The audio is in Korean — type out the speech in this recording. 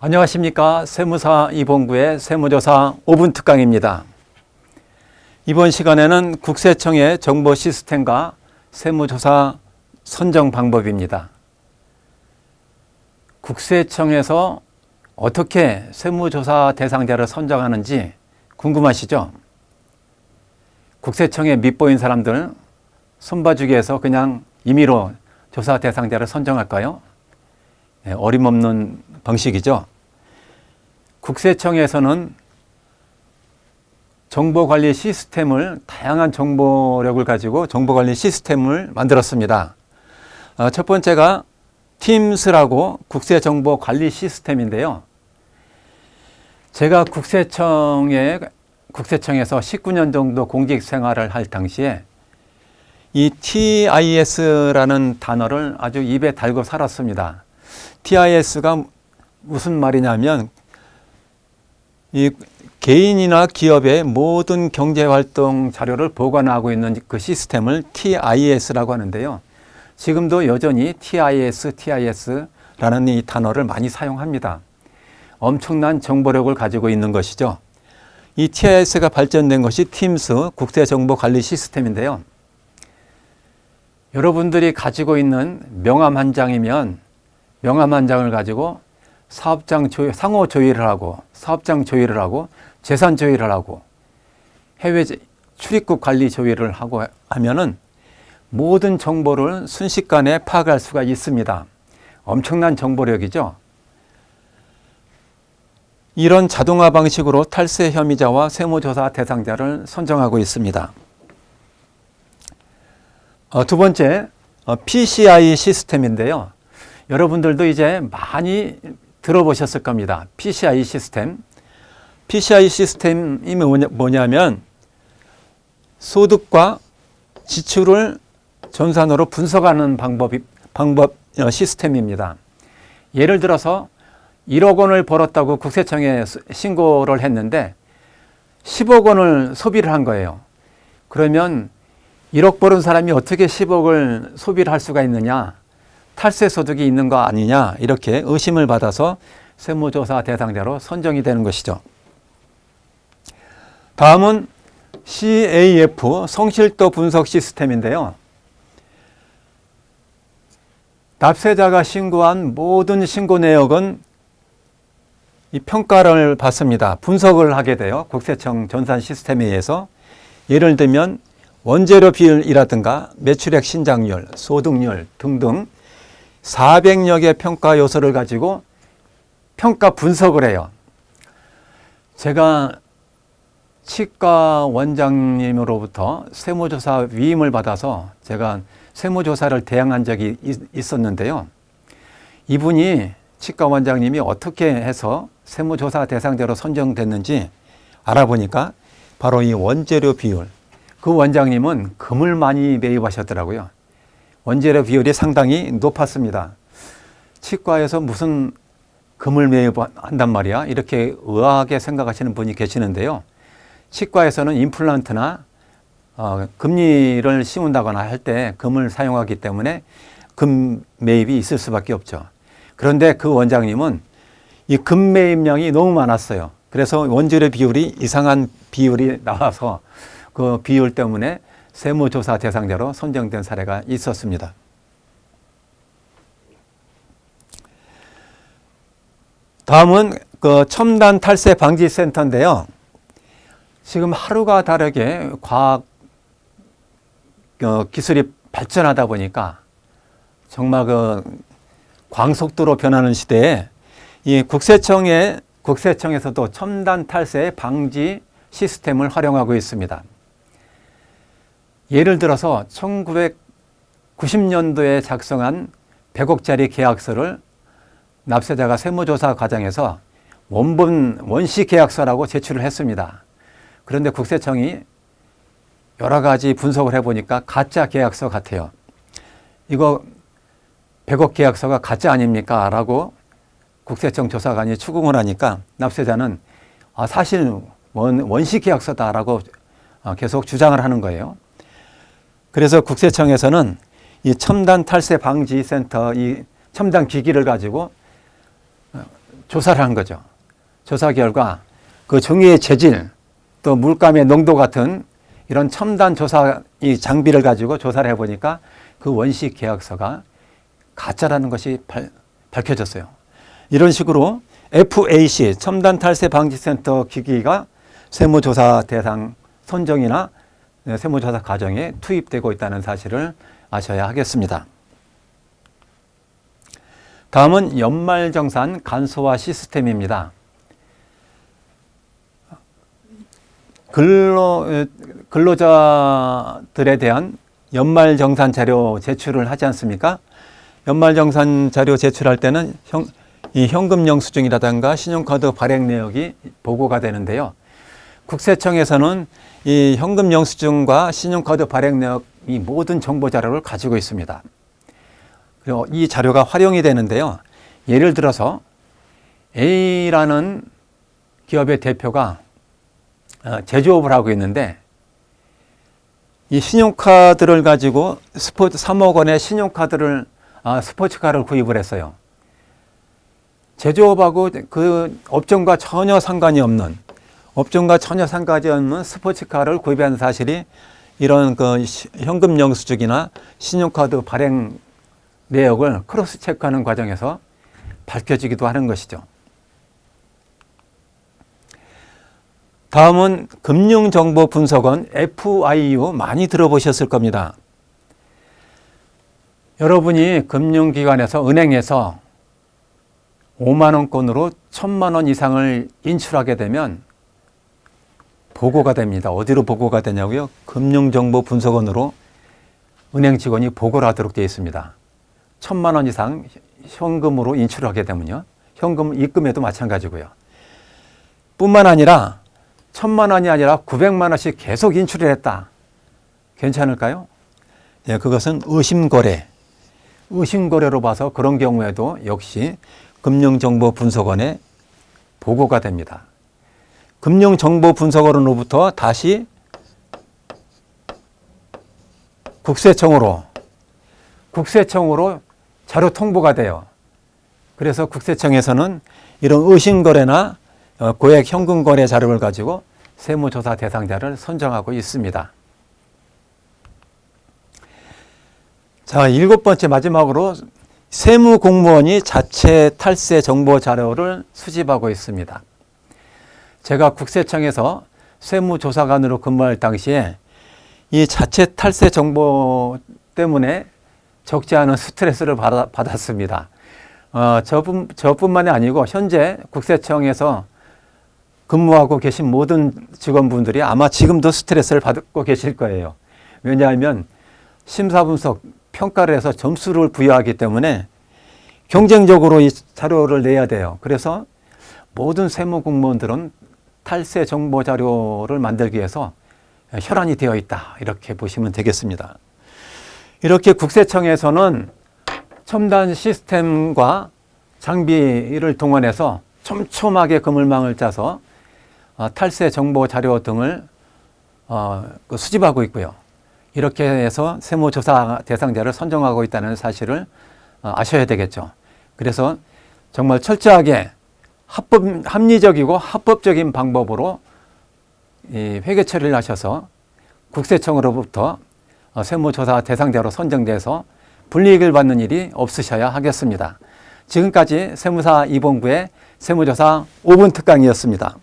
안녕하십니까. 세무사 이봉구의 세무조사 5분 특강입니다. 이번 시간에는 국세청의 정보 시스템과 세무조사 선정 방법입니다. 국세청에서 어떻게 세무조사 대상자를 선정하는지 궁금하시죠? 국세청에 밑보인 사람들 손봐주기 위해서 그냥 임의로 조사 대상자를 선정할까요? 어림없는 방식이죠. 국세청에서는 정보관리 시스템을, 다양한 정보력을 가지고 정보관리 시스템을 만들었습니다. 첫 번째가 팀스라고 국세정보관리 시스템인데요. 제가 국세청에서 19년 정도 공직 생활을 할 당시에 이 TIS라는 단어를 아주 입에 달고 살았습니다. TIS가 무슨 말이냐면 이 개인이나 기업의 모든 경제활동 자료를 보관하고 있는 그 시스템을 TIS라고 하는데요. 지금도 여전히 TIS라는 이 단어를 많이 사용합니다. 엄청난 정보력을 가지고 있는 것이죠. 이 TIS가 발전된 것이 팀스 국세정보관리 시스템인데요. 여러분들이 가지고 있는 명함 한 장이면 명함 한 장을 가지고 사업장 상호 조회를 하고, 사업장 조회를 하고, 재산 조회를 하고, 해외 출입국 관리 조회를 하고 하면은 모든 정보를 순식간에 파악할 수가 있습니다. 엄청난 정보력이죠. 이런 자동화 방식으로 탈세 혐의자와 세무조사 대상자를 선정하고 있습니다. 두 번째, PCI 시스템인데요. 여러분들도 이제 많이 들어보셨을 겁니다. PCI 시스템. PCI 시스템이 뭐냐면 소득과 지출을 전산으로 분석하는 방법 시스템입니다. 예를 들어서 1억 원을 벌었다고 국세청에 신고를 했는데 10억 원을 소비를 한 거예요. 그러면 1억 벌은 사람이 어떻게 10억을 소비를 할 수가 있느냐? 탈세 소득이 있는 거 아니냐? 이렇게 의심을 받아서 세무조사 대상자로 선정이 되는 것이죠. 다음은 CAF, 성실도 분석 시스템인데요. 납세자가 신고한 모든 신고 내역은 이 평가를 받습니다. 분석을 하게 돼요. 국세청 전산 시스템에 의해서. 예를 들면 원재료 비율이라든가 매출액 신장률, 소득률 등등 400여 개 평가 요소를 가지고 평가 분석을 해요. 제가 치과 원장님으로부터 세무조사 위임을 받아서 제가 세무조사를 대행한 적이 있었는데요. 이분이 치과 원장님이 어떻게 해서 세무조사 대상자로 선정됐는지 알아보니까 바로 이 원재료 비율. 그 원장님은 금을 많이 매입하셨더라고요. 원재료 비율이 상당히 높았습니다. 치과에서 무슨 금을 매입한단 말이야? 이렇게 의아하게 생각하시는 분이 계시는데요. 치과에서는 임플란트나 금리를 씌운다거나 할 때 금을 사용하기 때문에 금 매입이 있을 수밖에 없죠. 그런데 그 원장님은 이 금 매입량이 너무 많았어요. 그래서 원재료 비율이 이상한 비율이 나와서 그 비율 때문에 세무조사 대상자로 선정된 사례가 있었습니다. 다음은 그 첨단 탈세 방지 센터인데요. 지금 하루가 다르게 과학 기술이 발전하다 보니까 정말 그 광속도로 변하는 시대에 이 국세청에서도 첨단 탈세 방지 시스템을 활용하고 있습니다. 예를 들어서 1990년도에 작성한 100억짜리 계약서를 납세자가 세무조사 과정에서 원시 계약서라고 제출을 했습니다. 그런데 국세청이 여러 가지 분석을 해보니까 가짜 계약서 같아요. 이거 100억 계약서가 가짜 아닙니까? 라고 국세청 조사관이 추궁을 하니까 납세자는 사실 원시 계약서다라고 계속 주장을 하는 거예요. 그래서 국세청에서는 이 첨단 탈세 방지 센터, 이 첨단 기기를 가지고 조사를 한 거죠. 조사 결과 그 종이의 재질 또 물감의 농도 같은 이런 첨단 조사 이 장비를 가지고 조사를 해보니까 그 원시 계약서가 가짜라는 것이 밝혀졌어요. 이런 식으로 FAC 첨단 탈세 방지센터 기기가 세무조사 대상 선정이나 세무조사 과정에 투입되고 있다는 사실을 아셔야 하겠습니다. 다음은 연말정산 간소화 시스템입니다. 근로자들에 대한 연말정산 자료 제출을 하지 않습니까? 연말정산 자료 제출할 때는 이 현금 영수증이라든가 신용카드 발행 내역이 보고가 되는데요. 국세청에서는 이 현금 영수증과 신용카드 발행 내역 이 모든 정보 자료를 가지고 있습니다. 그리고 이 자료가 활용이 되는데요. 예를 들어서 A라는 기업의 대표가 제조업을 하고 있는데 이 신용카드를 가지고 3억 원의 스포츠카를 구입을 했어요. 제조업하고 그 업종과 전혀 상관이 없는 스포츠카를 구입한 사실이 이런 그 현금 영수증이나 신용카드 발행 내역을 크로스 체크하는 과정에서 밝혀지기도 하는 것이죠. 다음은 금융정보분석원 FIU 많이 들어보셨을 겁니다. 여러분이 금융기관에서 은행에서 5만 원권으로 1,000만 원 이상을 인출하게 되면 보고가 됩니다. 어디로 보고가 되냐고요? 금융정보분석원으로 은행 직원이 보고를 하도록 되어 있습니다. 1,000만 원 이상 현금으로 인출하게 되면요. 현금 입금에도 마찬가지고요. 뿐만 아니라 1,000만 원이 아니라 900만 원씩 계속 인출을 했다. 괜찮을까요? 예, 그것은 의심거래로 봐서 그런 경우에도 역시 금융정보분석원에 보고가 됩니다. 금융정보분석원으로부터 다시 국세청으로 자료 통보가 돼요. 그래서 국세청에서는 이런 의심거래나 고액 현금거래 자료를 가지고 세무조사 대상자를 선정하고 있습니다. 자, 7번째 마지막으로 세무공무원이 자체 탈세 정보 자료를 수집하고 있습니다. 제가 국세청에서 세무조사관으로 근무할 당시에 이 자체 탈세 정보 때문에 적지 않은 스트레스를 받았습니다. 저뿐만이 아니고 현재 국세청에서 근무하고 계신 모든 직원분들이 아마 지금도 스트레스를 받고 계실 거예요. 왜냐하면 심사분석, 평가를 해서 점수를 부여하기 때문에 경쟁적으로 이 자료를 내야 돼요. 그래서 모든 세무공무원들은 탈세 정보 자료를 만들기 위해서 혈안이 되어 있다. 이렇게 보시면 되겠습니다. 이렇게 국세청에서는 첨단 시스템과 장비를 동원해서 촘촘하게 그물망을 짜서 탈세 정보 자료 등을 수집하고 있고요. 이렇게 해서 세무조사 대상자를 선정하고 있다는 사실을 아셔야 되겠죠. 그래서 정말 철저하게 합리적이고 합법적인 방법으로 이 회계 처리를 하셔서 국세청으로부터 세무조사 대상자로 선정돼서 불이익을 받는 일이 없으셔야 하겠습니다. 지금까지 세무사 2본부의 세무조사 5분 특강이었습니다.